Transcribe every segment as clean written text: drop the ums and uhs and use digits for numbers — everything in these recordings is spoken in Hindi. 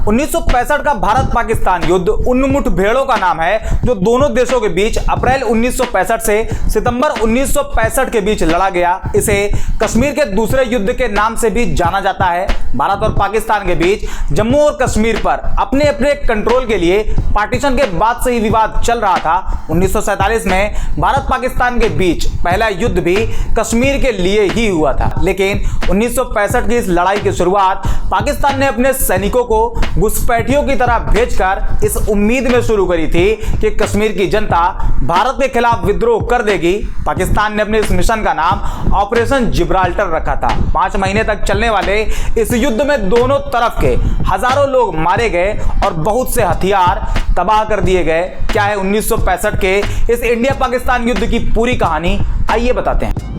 1965 का भारत पाकिस्तान युद्ध उन मुठभेड़ों का नाम है जो दोनों देशों के बीच अप्रैल 1965 से सितंबर 1965 के बीच लड़ा गया। इसे कश्मीर के दूसरे युद्ध के नाम से भी जाना जाता है। भारत और पाकिस्तान के बीच जम्मू और कश्मीर पर अपने अपने कंट्रोल के लिए पार्टीशन के बाद से ही विवाद चल रहा था। 1947 में भारत पाकिस्तान के बीच पहला युद्ध भी कश्मीर के लिए ही हुआ था, लेकिन 1965 की इस लड़ाई की शुरुआत पाकिस्तान ने अपने सैनिकों को घुसपैठियों की तरह भेजकर इस उम्मीद में शुरू करी थी कि कश्मीर की जनता भारत के खिलाफ विद्रोह कर देगी। पाकिस्तान ने अपने इस मिशन का नाम ऑपरेशन जिब्राल्टर रखा था। 5 महीने तक चलने वाले इस युद्ध में दोनों तरफ के हजारों लोग मारे गए और बहुत से हथियार तबाह कर दिए गए। क्या है 1965 के इस इंडिया पाकिस्तान युद्ध की पूरी कहानी, आइए बताते हैं।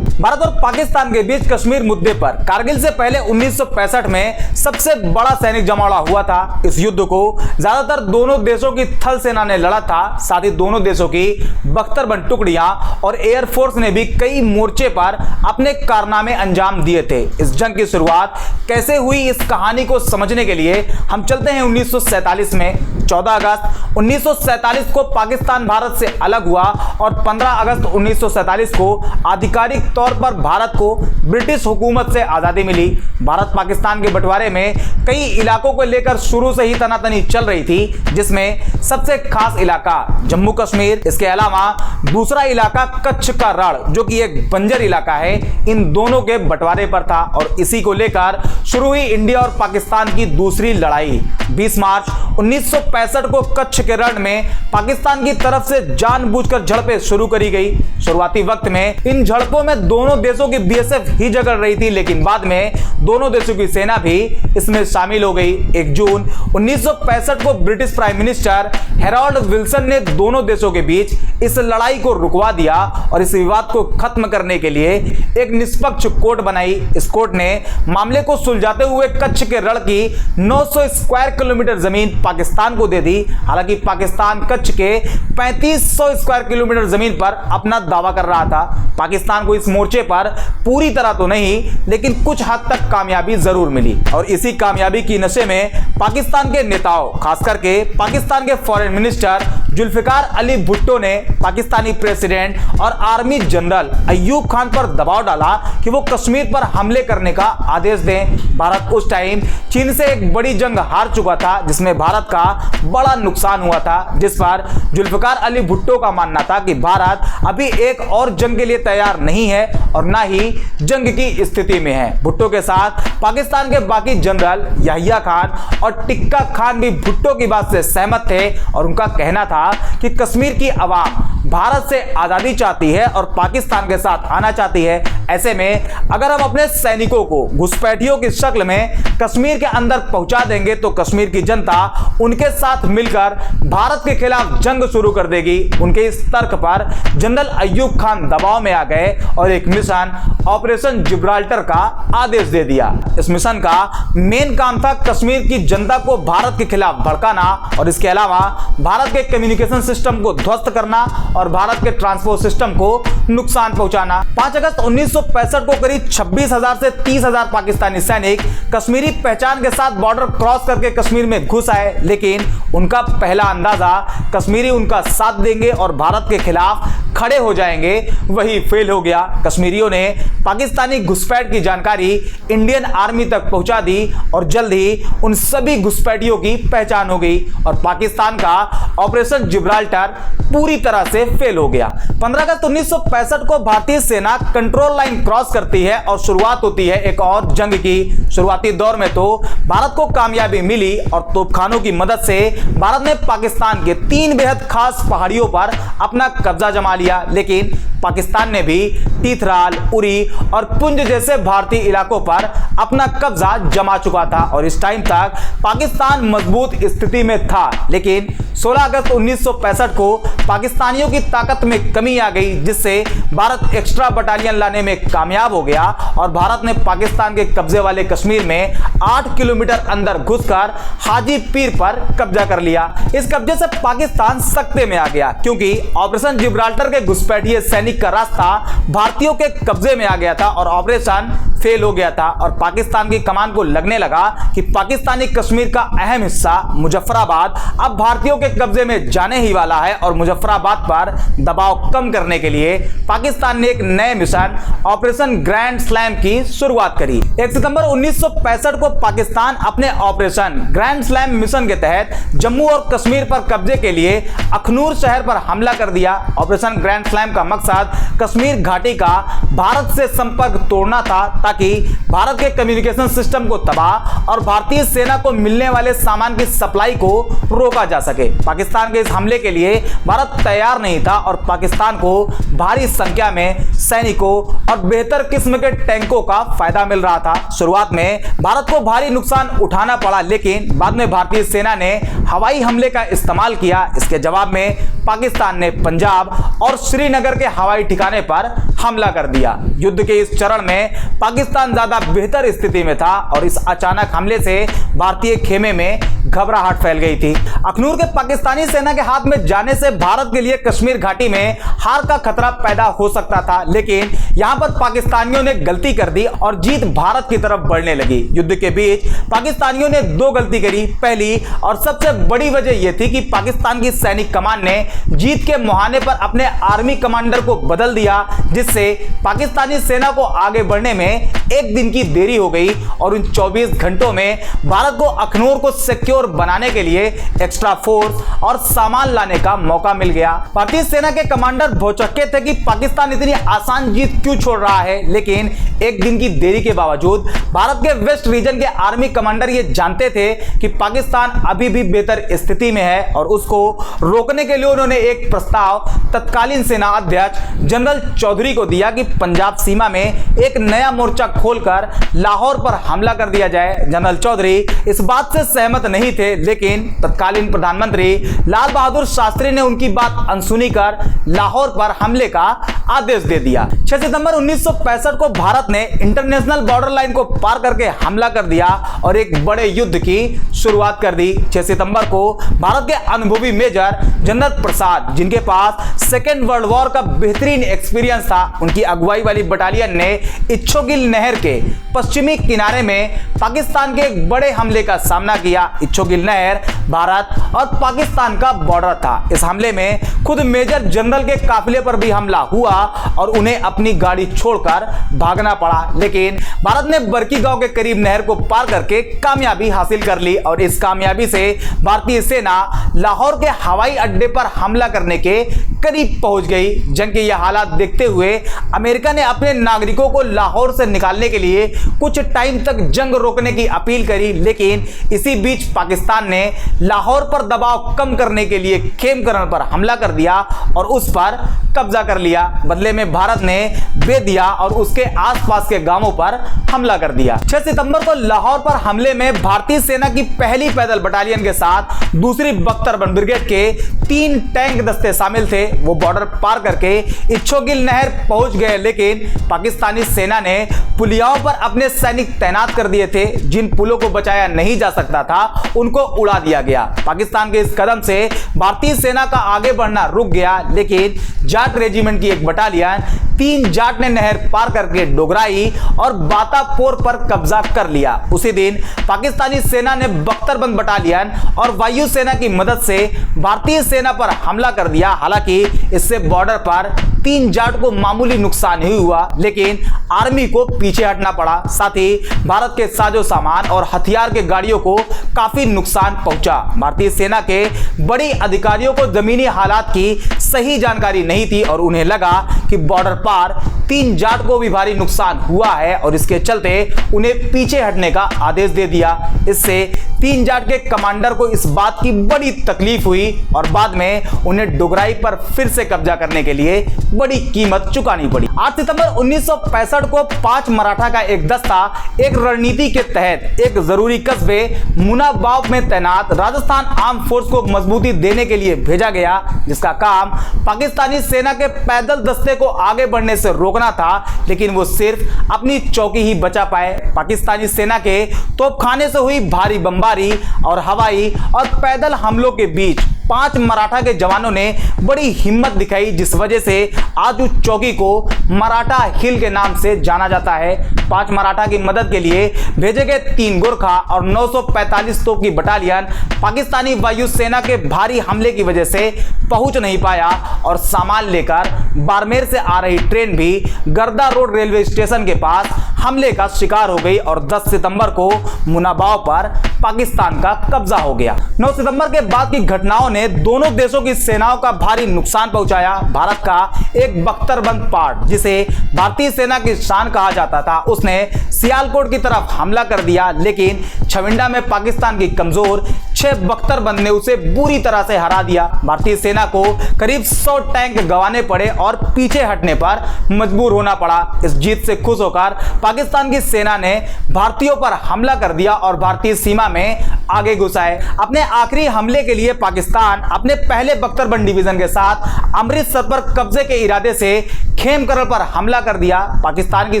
भारत और पाकिस्तान के बीच कश्मीर मुद्दे पर कारगिल से पहले 1965 में सबसे बड़ा सैनिक जमावड़ा हुआ था। इस युद्ध को ज्यादातर दोनों देशों की थल सेना ने लड़ा था। साथ ही दोनों देशों की बख्तरबंद टुकड़ियां और एयरफोर्स ने भी कई मोर्चे पर अपने कारनामे अंजाम दिए थे। इस जंग की शुरुआत कैसे हुई, इस कहानी को समझने के लिए हम चलते हैं 1947 में। 14 अगस्त 1947 को पाकिस्तान भारत से अलग हुआ और 15 अगस्त 1947 को आधिकारिक तौर पर भारत को ब्रिटिश हुकूमत से आजादी मिली। भारत पाकिस्तान के बंटवारे में कई इलाकों को लेकर शुरू से ही तनातनी चल रही थी, जिसमें सबसे खास इलाका जम्मू कश्मीर, इसके अलावा दूसरा इलाका कच्छ का रण जो कि एक बंजर इलाका है, इन दोनों के बंटवारे पर था। और इसी को लेकर शुरू हुई इंडिया और पाकिस्तान की दूसरी लड़ाई। 20 मार्च 1965 को कच्छ के रण में पाकिस्तान की तरफ से जानबूझकर झड़पें शुरू करी गई। शुरुआती वक्त में इन झड़पों में दोनों देशों की बीएसएफ ही झगड़ रही थी, लेकिन बाद में दोनों देशों की सेना भी इसमें शामिल हो गई। 1 जून 1965 को British prime minister Harold Wilson ने दोनों देशों के बीच इस लड़ाई को रुकवा दिया और इस विवाद को खत्म करने के लिए एक निष्पक्ष कोर्ट बनाई। इस कोर्ट ने मामले को सुलझाते हुए कच्छ के रण की 900 स्क्वायर किलोमीटर जमीन पाकिस्तान को दे दी। हालांकि पाकिस्तान कच्छ के 3500 स्क्वायर किलोमीटर जमीन पर अपना दावा कर रहा था। पाकिस्तान को इस मोर्चे पर पूरी तरह तो नहीं, लेकिन कुछ हद तक कामयाबी जरूर मिली। और इसी कामयाबी की नशे में पाकिस्तान के नेताओं, खास करके पाकिस्तान के फॉरेन मिनिस्टर जुल्फिकार अली भुट्टो ने पाकिस्तानी प्रेसिडेंट और आर्मी जनरल अय्यूब खान पर दबाव डाला कि वो कश्मीर पर हमले करने का आदेश दें। भारत उस टाइम चीन से एक बड़ी जंग हार चुका था, जिसमें भारत का बड़ा नुकसान हुआ था, जिस पर जुल्फिकार अली भुट्टो का मानना था कि भारत अभी एक और जंग के लिए तैयार नहीं है और ना ही जंग की स्थिति में है। भुट्टो के साथ पाकिस्तान के बाकी जनरल याहिया खान और टिक्का खान भी भुट्टो की बात से सहमत थे और उनका कहना था कि कश्मीर की आवाम भारत से आजादी चाहती है और पाकिस्तान के साथ आना चाहती है। ऐसे में अगर हम अपने सैनिकों को घुसपैठियों की शक्ल में कश्मीर के अंदर पहुंचा देंगे तो कश्मीर की जनता उनके साथ मिलकर भारत के खिलाफ जंग शुरू कर देगी। उनके इस तर्क पर जनरल अय्यूब खान दबाव में आ गए और एक मिशन ऑपरेशन जिब्राल्टर का आदेश दे दिया। इस मिशन का मेन काम था कश्मीर की जनता को भारत के खिलाफ भड़काना और इसके अलावा भारत के कम्युनिकेशन सिस्टम को ध्वस्त करना और भारत के ट्रांसपोर्ट सिस्टम को नुकसान पहुंचाना। 5 अगस्त 1965 को करीब 26,000 से 30,000 पाकिस्तानी सैनिक कश्मीरी पहचान के साथ बॉर्डर क्रॉस करके कश्मीर में घुस आए, लेकिन उनका पहला अंदाजा कश्मीरी उनका साथ देंगे और भारत के खिलाफ खड़े हो जाएंगे, वही फेल हो गया। कश्मीरियों ने पाकिस्तानी घुसपैठ की जानकारी इंडियन आर्मी तक पहुंचा दी और जल्द ही उन सभी घुसपैठियों की पहचान हो गई और पाकिस्तान का ऑपरेशन जिब्राल्टर पूरी तरह से फेल हो गया। 15 अगस्त 1965 को भारतीय सेना कंट्रोल लाइन क्रॉस करती है और शुरुआत होती है एक और जंग की। शुरुआती दौर में तो भारत को कामयाबी मिली और तोपखानों की मदद से भारत ने पाकिस्तान के 3 बेहद खास पहाड़ियों पर अपना कब्जा जमा लिया, लेकिन पाकिस्तान ने भी तीथराल, उरी और पुंज जैसे भारतीय इलाकों पर अपना कब्जा जमा चुका था और इस टाइम तक पाकिस्तान मजबूत स्थिति में था। लेकिन 16 अगस्त 1965 को पाकिस्तानियों की ताकत में कमी आ गई, जिससे भारत एक्स्ट्रा बटालियन लाने में कामयाब हो गया और भारत ने पाकिस्तान के कब्जे वाले कश्मीर में 8 किलोमीटर अंदर घुसकर हाजी पीर पर कब्जा कर लिया। इस कब्जे से पाकिस्तान सकते में आ गया, क्योंकि ऑपरेशन जिब्राल्टर के घुसपैठिए सैनिक का रास्ता भारतीयों के कब्जे में आ गया था और ऑपरेशन फेल हो गया था और पाकिस्तान की कमान को लगने लगा कि पाकिस्तानी कश्मीर का अहम हिस्सा मुजफ्फराबाद अब भारतीयों के कब्जे में जाने ही वाला है। और मुजफ्फराबाद पर दबाव कम करने के लिए पाकिस्तान ने एक नए मिशन ऑपरेशन ग्रैंड स्लैम की शुरुआत करी। 1 सितंबर 1965 को पाकिस्तान अपने ऑपरेशन ग्रैंड स्लैम मिशन के तहत जम्मू और कश्मीर पर कब्जे के लिए अखनूर शहर पर हमला कर दिया। ऑपरेशन ग्रैंड स्लैम का मकसद कश्मीर घाटी का भारत से संपर्क तोड़ना था, ताकि भारत के कम्युनिकेशन सिस्टम को तबाह और भारतीय सेना को मिलने वाले सामान की सप्लाई को रोका जा सके। पाकिस्तान के इस हमले के लिए भारत तैयार नहीं था और पाकिस्तान को भारी संख्या में सैनिकों और बेहतर किस्म के टैंकों का फायदा मिल रहा था। शुरुआत में भारत को भारी नुकसान उठाना पड़ा, लेकिन बाद में भारतीय सेना ने हवाई हमले का इस्तेमाल किया। इसके जवाब में पाकिस्तान ने पंजाब और श्रीनगर के हवाई ठिकाने पर हमला कर दिया। युद्ध के इस चरण में पाकिस्तान ज्यादा बेहतर स्थिति में था और इस अचानक हमले से भारतीय खेमे में घबराहट फैल गई थी। अखनूर के पाकिस्तानी सेना के हाथ में जाने से भारत के लिए कश्मीर घाटी में हार का खतरा पैदा हो सकता था, लेकिन यहां पर पाकिस्तानियों ने गलती कर दी और जीत भारत की तरफ बढ़ने लगी। युद्ध के बीच पाकिस्तानियों ने 2 गलती करी। पहली और सबसे बड़ी वजह यह थी कि पाकिस्तान की सैनिक कमान ने जीत के मुहाने पर अपने आर्मी कमांडर को बदल दिया, जिससे पाकिस्तानी सेना को आगे बढ़ने में 1 दिन की देरी हो गई और उन 24 घंटों में भारत को अखनूर को सिक्योर बनाने के लिए एक्स्ट्रा फोर्स और सामान लाने का मौका मिल गया। भारतीय सेना के कमांडर भौचक्के थे कि पाकिस्तान इतनी आसान जीत क्यों छोड़ रहा है, लेकिन 1 दिन की देरी के बावजूद भारत के वेस्ट रीजन के आर्मी कमांडर ये जानते थे कि पाकिस्तान अभी भी बेहतर स्थिति में है और उसको रोकने के लिए उन्होंने एक प्रस्ताव तत्कालीन सेना अध्यक्ष जनरल चौधरी को दिया कि पंजाब सीमा में एक नया मोर्चा खोलकर लाहौर पर हमला कर दिया जाए। जनरल चौधरी इस बात से सहमत नहीं थे, लेकिन तत्कालीन प्रधानमंत्री लाल बहादुर शास्त्री ने उनकी बात अनसुनी कर लाहौर पर हमले का आदेश दे दिया। 6 सितंबर 1965 को भारत ने इंटरनेशनल बॉर्डर लाइन को पार करके हमला कर दिया और एक बड़े युद्ध की शुरुआत कर दी। 6 सितंबर को भारत के अनुभवी मेजर जनरल प्रसाद, जिनके पास सेकेंड वर्ल्ड वॉर का बेहतरीन एक्सपीरियंस था, उनकी अगुवाई वाली बटालियन ने इच्छोगिल नहर के पश्चिमी किनारे में पाकिस्तान के एक बड़े हमले का सामना किया। इच्छोगिल नहर भारत और पाकिस्तान का बॉर्डर था। इस हमले में खुद मेजर जनरल के काफिले पर भी हमला हुआ और उन्हें अपनी गाड़ी छोड़कर भागना पड़ा, लेकिन भारत ने बरकी गांव के करीब नहर को पार करके कामयाबी हासिल कर ली और इस कामयाबी से भारतीय सेना लाहौर के हवाई अड्डे पर हमला करने के करीब पहुंच गई। जंग के यह हालात देखते हुए अमेरिका ने अपने नागरिकों को लाहौर से निकालने के लिए कुछ टाइम तक जंग रोकने की अपील करी, लेकिन इसी बीच पाकिस्तान ने लाहौर पर दबाव कम करने के लिए खेमकरण पर हमला कर दिया और उस पर कब्जा कर लिया। बदले में भारत ने बेदिया और उसके आसपास के गांवों पर हमला कर दिया। 6 सितंबर को लाहौर पर हमले में भारतीय सेना की पहली पैदल बटालियन के साथ दूसरी बख्तरबंद ब्रिगेड के 3 टैंक दस्ते शामिल थे। वो बॉर्डर पार करके इच्छोगिल नहर पहुंच गए, लेकिन पाकिस्तानी सेना ने पुलियाओं पर अपने सैनिक तैनात कर दिए थे। जिन पुलों को बचाया नहीं जा सकता था उनको उड़ा दिया गया। पाकिस्तान के इस कदम से भारतीय सेना का आगे बढ़ना रुक गया, लेकिन जाट रेजिमेंट की एक बटालियन 3 जाट ने नहर पार करके डोगराई और बातापोर पर कब्जा कर लिया। उसी दिन पाकिस्तानी सेना ने बख्तरबंद बटालियन और वायु सेना की मदद से भारतीय सेना पर हमला कर दिया। हालांकि इससे बॉर्डर पर 3 जाट को मामूली नुकसान ही हुआ, लेकिन आर्मी को पीछे हटना पड़ा। साथ ही भारत के साजो सामान और हथियार के गाड़ियों को काफी नुकसान पहुंचा। भारतीय सेना के बड़े अधिकारियों को जमीनी हालात की सही जानकारी नहीं थी और उन्हें लगा कि बॉर्डर पार 3 जाट को भी भारी नुकसान हुआ है और इसके चलते उन्हें पीछे हटने का आदेश दे दिया। इससे 3 जाट के कमांडर को इस बात की बड़ी तकलीफ हुई और बाद में उन्हें डोगराई पर फिर से कब्जा करने के लिए बड़ी कीमत चुकानी पड़ी। 8 सितंबर 1965 को 5 मराठा का एक दस्ता एक रणनीति के तहत एक जरूरी कस्बे मुनाबाव में तैनात राजस्थान आर्म फोर्स को मजबूती देने के लिए भेजा गया, जिसका काम पाकिस्तानी सेना के पैदल दस्ते को आगे बढ़ने से रोकना रोकना था, लेकिन वो सिर्फ अपनी चौकी ही बचा पाए। पाकिस्तानी सेना के तोपखाने से हुई भारी बमबारी और हवाई और पैदल हमलों के बीच 5 मराठा के जवानों ने बड़ी हिम्मत दिखाई, जिस वजह से आज उस चौकी को मराठा हिल के नाम से जाना जाता है। 5 मराठा की मदद के लिए भेजे गए 3 गोरखा और 945 तोप की बटालियन पाकिस्तानी वायुसेना के भारी हमले की वजह से पहुंच नहीं पाया और सामान लेकर बाड़मेर से आ रही ट्रेन भी गर्दा रोड रेलवे स्टेशन के पास हमले का शिकार हो गई और 10 सितंबर को मुनाबाव पर पाकिस्तान का कब्जा हो गया। 9 सितंबर के बाद की घटनाओं ने दोनों देशों की सेनाओं का भारी नुकसान पहुंचाया। भारत का एक बख्तरबंद पार्ट, जिसे भारतीय सेना की शान कहा जाता था, उसने सियालकोट की तरफ हमला कर दिया, लेकिन छविंडा में पाकिस्तान की कमजोर 6 बख्तरबंद ने उसे बुरी तरह से हरा दिया। भारतीय सेना को करीब 100 टैंक गंवाने पड़े और पीछे हटने पर मजबूर होना पड़ा। इस जीत से खुश होकर पाकिस्तान की सेना ने भारतीयों पर हमला कर दिया और भारतीय सीमा में आगे घुस आए। अपने आखिरी हमले के लिए पाकिस्तान अपने पहले बख्तरबंद डिवीजन के साथ अमृतसर पर कब्जे के इरादे से खेमकरन पर हमला कर दिया। पाकिस्तान की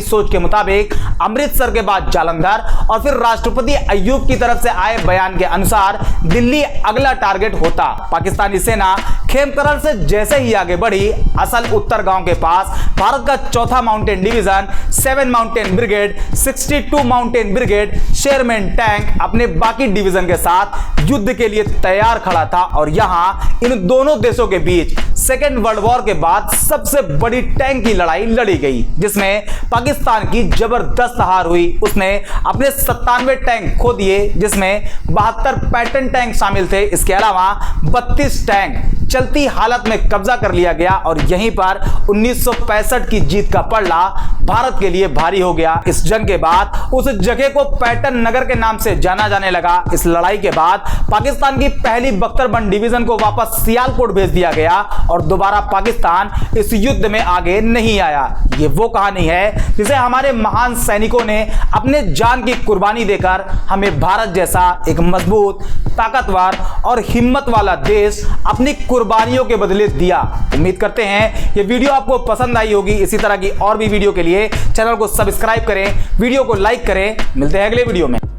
सोच के मुताबिक अमृतसर के बाद जालंधर और फिर राष्ट्रपति अय्यूब की तरफ से आए बयान के अनुसार दिल्ली अगला टारगेट होता। पाकिस्तानी सेना खेमकरन से जैसे ही आगे बढ़ी, असल उत्तर गांव के पास भारत का 4था mountain division, 7 mountain brigade, 62 mountain brigade, Sherman tank अपने बाकी डिवीजन के साथ युद्ध के लिए तैयार खड़ा था। और यहां इन दोनों देशों के बीच सेकेंड वर्ल्ड वॉर के बाद सबसे बड़ी टैंक की लड़ाई लड़ी गई, जिसमें पाकिस्तान की जबरदस्त हार हुई। उसने अपने 97 टैंक खो दिए, जिसमें 72 पैटर्न टैंक शामिल थे। इसके अलावा 32 टैंक चलती हालत में कब्जा कर लिया गया और यहीं पर 1965 की जीत का पलड़ा भारत के लिए भारी हो गया। इस जंग के बाद उस जगह को पैटर्न नगर के नाम से जाना जाने लगा। इस लड़ाई के बाद पाकिस्तान की पहली बख्तरबंद डिवीजन को वापस सियालकोट भेज दिया गया और दोबारा पाकिस्तान इस युद्ध में आगे नहीं आया। ये वो कहानी है जिसे हमारे महान सैनिकों ने अपने जान की कुर्बानी देकर हमें भारत जैसा एक मजबूत, ताकतवर और हिम्मत वाला देश अपनी कुर्बानियों के बदले दिया। उम्मीद करते हैं ये वीडियो आपको पसंद आई होगी। इसी तरह की और भी वीडियो के लिए चैनल को सब्सक्राइब करें, वीडियो को लाइक करें। मिलते हैं अगले वीडियो में।